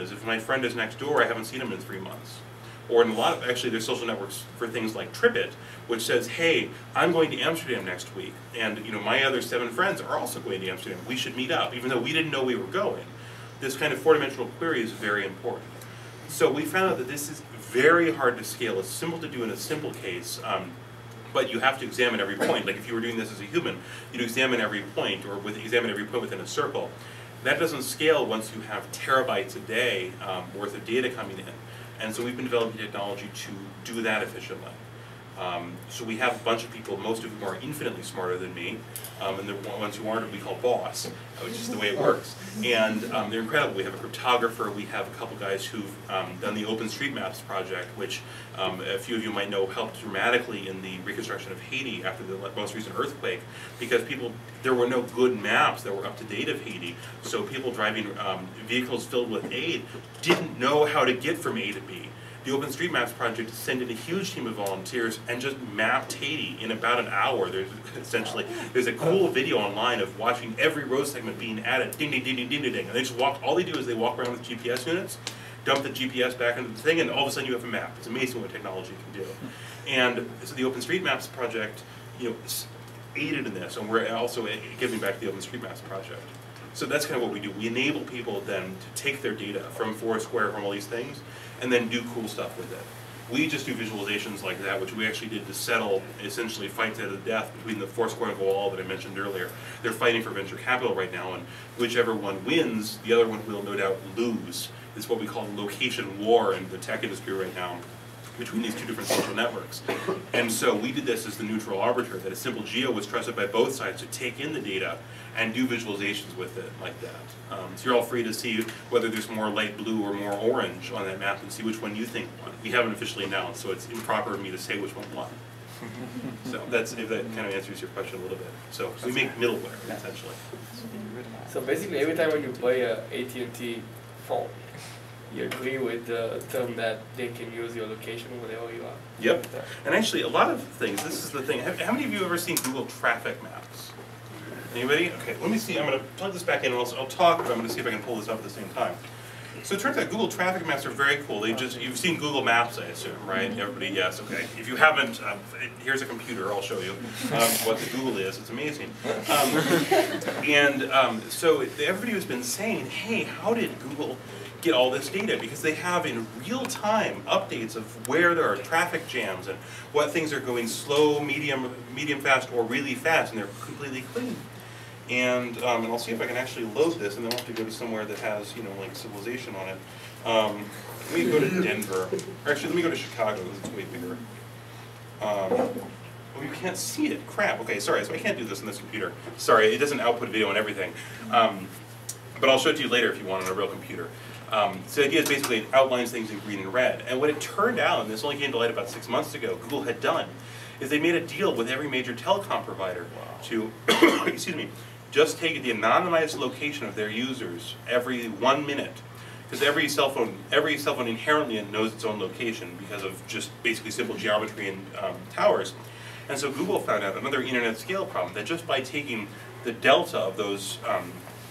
is if my friend is next door, I haven't seen him in 3 months. Or in a lot of, actually there's social networks for things like TripIt, which says, hey, I'm going to Amsterdam next week, and my other 7 friends are also going to Amsterdam. We should meet up, even though we didn't know we were going. This kind of 4-dimensional query is very important. So we found out that this is very hard to scale. It's simple to do in a simple case, but you have to examine every point. Like if you were doing this as a human, you'd examine every point, or examine every point within a circle. That doesn't scale once you have terabytes a day worth of data coming in. And so we've been developing technology to do that efficiently. So we have a bunch of people, most of whom are infinitely smarter than me, and the ones who aren't we call boss, which is the way it works. And they're incredible. We have a cryptographer, we have a couple guys who've done the OpenStreetMaps project, which a few of you might know helped dramatically in the reconstruction of Haiti after the most recent earthquake, because there were no good maps that were up to date of Haiti, so people driving vehicles filled with aid didn't know how to get from A to B. The OpenStreetMaps project sent in a huge team of volunteers and just mapped Haiti in about an hour. There's a cool video online of watching every road segment being added, ding, ding, ding, ding, ding, ding, ding. And they just all they do is they walk around with GPS units, dump the GPS back into the thing, and all of a sudden you have a map. It's amazing what technology can do. And so the OpenStreetMaps project, aided in this, and we're also giving back the OpenStreetMaps project. So that's kind of what we do. We enable people then to take their data from Foursquare, from all these things, and then do cool stuff with it. We just do visualizations like that, which we actually did to settle, essentially, fights to the death between the Foursquare and Goal that I mentioned earlier. They're fighting for venture capital right now, and whichever one wins, the other one will no doubt lose. It's what we call a location war in the tech industry right now, between these 2 different social networks. And so we did this as the neutral arbiter, that a simple geo was trusted by both sides to take in the data and do visualizations with it like that. So you're all free to see whether there's more light blue or more orange on that map and see which one you think won. We haven't officially announced, so it's improper of me to say which one won. So that's, if that kind of answers your question a little bit. So we make middleware, essentially. So basically every time when you buy a AT&T phone, you agree with the term that they can use your location wherever you are? Yep. And actually, a lot of things, this is the thing. How many of you have ever seen Google Traffic Maps? Anybody? Okay, let me see. I'm going to plug this back in and I'll talk, but I'm going to see if I can pull this up at the same time. So it turns out Google Traffic Maps are very cool. You've seen Google Maps, I assume, right? Everybody, yes, okay. If you haven't, here's a computer, I'll show you what the Google is. It's amazing. So everybody has been saying, hey, how did Google get all this data? Because they have in real time updates of where there are traffic jams and what things are going slow, medium fast, or really fast, and they're completely clean. And I'll see if I can actually load this, and then I'll have to go to somewhere that has, like civilization on it. Let me go to Denver. Or actually, let me go to Chicago, because it's way bigger. Oh, you can't see it. Crap. Okay, sorry. So I can't do this on this computer. Sorry, it doesn't output video and everything. But I'll show it to you later if you want on a real computer. So the idea is basically it outlines things in green and red. And what it turned out, and this only came to light about 6 months ago, Google had done, is they made a deal with every major telecom provider to, excuse me, just take the anonymized location of their users every 1 minute. Because every cell phone inherently knows its own location because of just basically simple geometry and towers. And so Google found out another internet scale problem, that just by taking the delta of those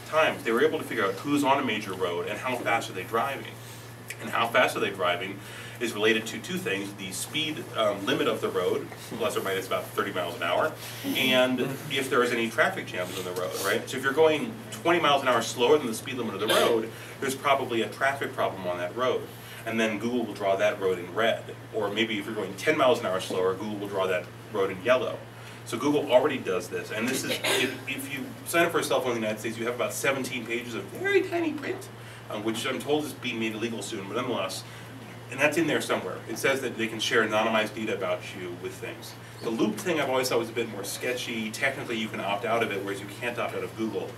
times, they were able to figure out who's on a major road and how fast are they driving. And how fast are they driving is related to 2 things: the speed limit of the road, plus or minus about 30 miles an hour, and if there is any traffic jams on the road, right? So if you're going 20 miles an hour slower than the speed limit of the road, there's probably a traffic problem on that road. And then Google will draw that road in red. Or maybe if you're going 10 miles an hour slower, Google will draw that road in yellow. So Google already does this, and this is, if you sign up for a cell phone in the United States, you have about 17 pages of very tiny print, which I'm told is being made illegal soon, but nonetheless, and that's in there somewhere. It says that they can share anonymized data about you with things. The loop thing I've always thought was a bit more sketchy. Technically you can opt out of it, whereas you can't opt out of Google.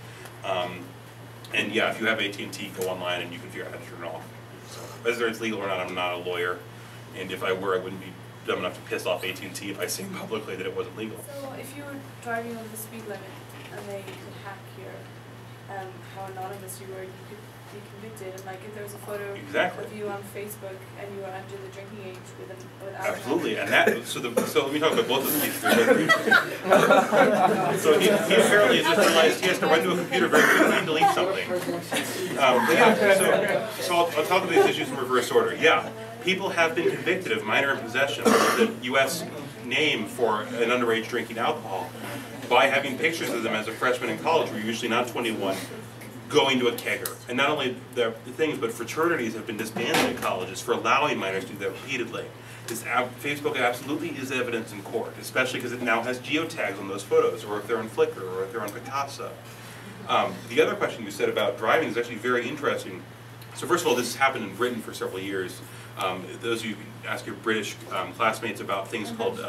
And yeah, if you have AT&T, go online and you can figure out how to turn it off. So, whether it's legal or not, I'm not a lawyer, and if I were, I wouldn't be dumb enough to piss off AT&T by saying publicly that it wasn't legal. So if you were driving over the speed limit and they could hack your how anonymous you were, you could be convicted. And like if there was a photo Exactly. of you on Facebook and you were under the drinking age with alcohol. Absolutely, and that so let me talk about both of these. So he apparently has just realized he has to run to a computer very quickly and delete something. So I'll talk about these issues in reverse order. Yeah, people have been convicted of minor in possession, which is the U.S. name for an underage drinking alcohol, by having pictures of them as a freshman in college, who are usually not 21, going to a kegger. And not only the things, but fraternities have been disbanded at colleges for allowing minors to do that repeatedly. Facebook absolutely is evidence in court, especially because it now has geotags on those photos, or if they're on Flickr, or if they're on Picasa. The other question you said about driving is actually very interesting. So first of all, this has happened in Britain for several years. Those of you can ask your British classmates about things called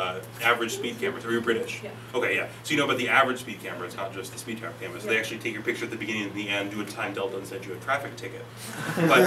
average speed cameras. Are you British? Yeah. Okay, yeah. So you know about the average speed camera, it's not just the speed trap cameras. Yeah. They actually take your picture at the beginning and the end, do a time delta, and send you a traffic ticket. But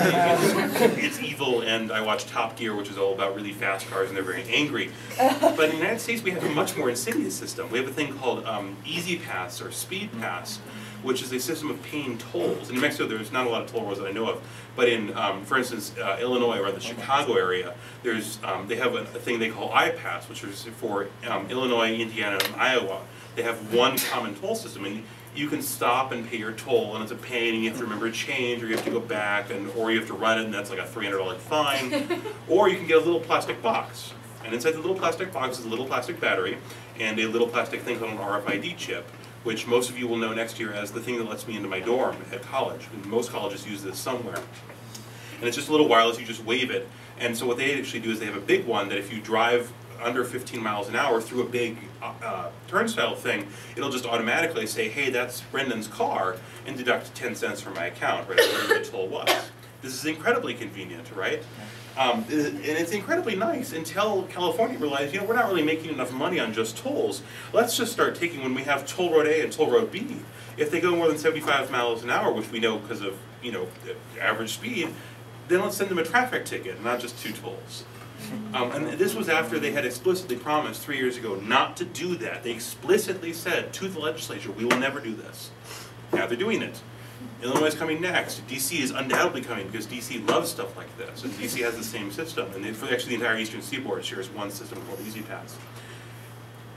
it's evil, and I watch Top Gear, which is all about really fast cars, and they're very angry. But in the United States, we have a much more insidious system. We have a thing called Easy Pass, or Speed Pass, which is a system of paying tolls. In Mexico, there's not a lot of toll roads that I know of, but in, for instance, Illinois or the Chicago area, there's they have a thing they call I-Pass, which is for Illinois, Indiana, and Iowa. They have one common toll system, and you can stop and pay your toll, and it's a pain, and you have to remember change, or you have to go back, or you have to run it, and that's like a $300 fine. Or you can get a little plastic box, and inside the little plastic box is a little plastic battery and a little plastic thing called an RFID chip, which most of you will know next year as the thing that lets me into my dorm at college. And most colleges use this somewhere. And it's just a little wireless, you just wave it. And so what they actually do is they have a big one that if you drive under 15 miles an hour through a big turnstile thing, it'll just automatically say, hey, that's Brendan's car, and deduct 10 cents from my account, right, whatever the toll was. This is incredibly convenient, right? And it's incredibly nice until California realized, you know, we're not really making enough money on just tolls. Let's just start taking, when we have Toll Road A and Toll Road B, if they go more than 75 miles an hour, which we know because of, you know, average speed, then let's send them a traffic ticket, not just 2 tolls. And this was after they had explicitly promised 3 years ago not to do that. They explicitly said to the legislature, we will never do this. Now they're doing it. Illinois is coming next. DC is undoubtedly coming because DC loves stuff like this. And DC has the same system. And actually the entire Eastern Seaboard shares one system called Easy Pass.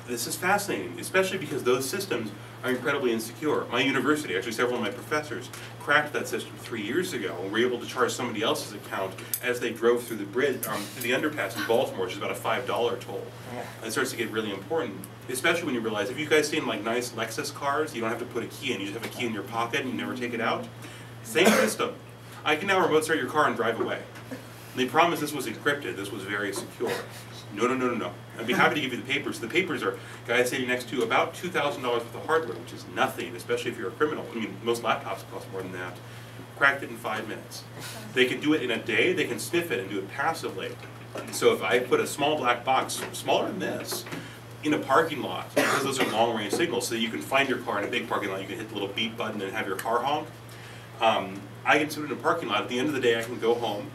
This is fascinating, especially because those systems are incredibly insecure. My university, actually several of my professors, cracked that system 3 years ago and were able to charge somebody else's account as they drove through the bridge, through the underpass in Baltimore, which is about a $5 toll. And it starts to get really important, especially when you realize, if you guys seen like nice Lexus cars, you don't have to put a key in, you just have a key in your pocket and you never take it out. Same system. I can now remote start your car and drive away. And they promised this was encrypted, this was very secure. No, no, no, no, no. I'd be happy to give you the papers. The papers are, guys sitting next to about $2,000 worth of hardware, which is nothing, especially if you're a criminal. I mean, most laptops cost more than that. Cracked it in 5 minutes. They can do it in a day, they can sniff it and do it passively. So if I put a small black box, smaller than this, in a parking lot, because those are long-range signals, so you can find your car in a big parking lot, you can hit the little beep button and have your car honk. I can sit in a parking lot, at the end of the day I can go home,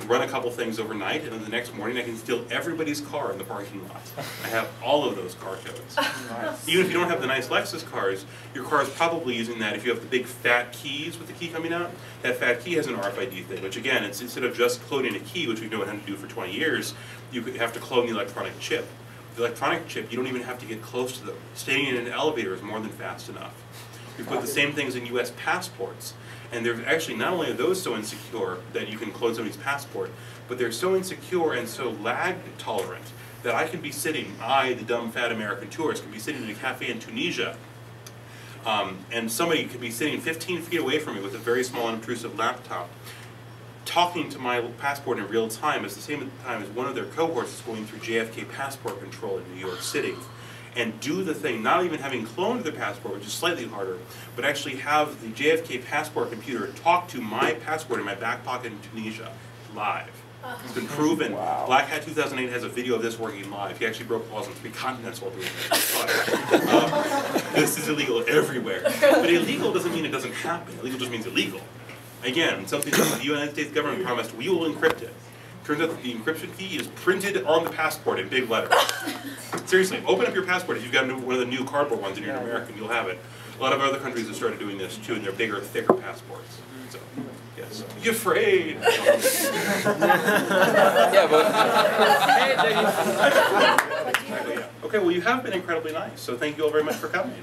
run a couple things overnight, and then the next morning I can steal everybody's car in the parking lot. I have all of those car codes. Nice. Even if you don't have the nice Lexus cars, your car is probably using that. If you have the big fat keys with the key coming out, that fat key has an RFID thing, which again, it's instead of just cloning a key, which we've known how to do for 20 years, you have to clone the electronic chip. The electronic chip, you don't even have to get close to them. Staying in an elevator is more than fast enough. We put the same things in US passports. And they're actually, not only are those so insecure that you can clone somebody's passport, but they're so insecure and so lag tolerant that I can be sitting, the dumb fat American tourist, can be sitting in a cafe in Tunisia, and somebody could be sitting 15 feet away from me with a very small unobtrusive laptop, talking to my passport in real time at the same time as one of their cohorts is going through JFK passport control in New York City. And do the thing, not even having cloned the passport, which is slightly harder, but actually have the JFK passport computer talk to my passport in my back pocket in Tunisia, live. It's been proven. Wow. Black Hat 2008 has a video of this working live. He actually broke laws on 3 continents while doing it. This is illegal everywhere. But illegal doesn't mean it doesn't happen. Illegal just means illegal. Again, something that the United States government promised, we will encrypt it. Turns out that the encryption key is printed on the passport in big letters. Seriously, open up your passport if you've got one of the new cardboard ones and you're an American, you'll have it. A lot of other countries have started doing this too, and they're bigger, thicker passports. So, yes. You afraid? Yeah, but Exactly, yeah. Okay, well, you have been incredibly nice, so thank you all very much for coming.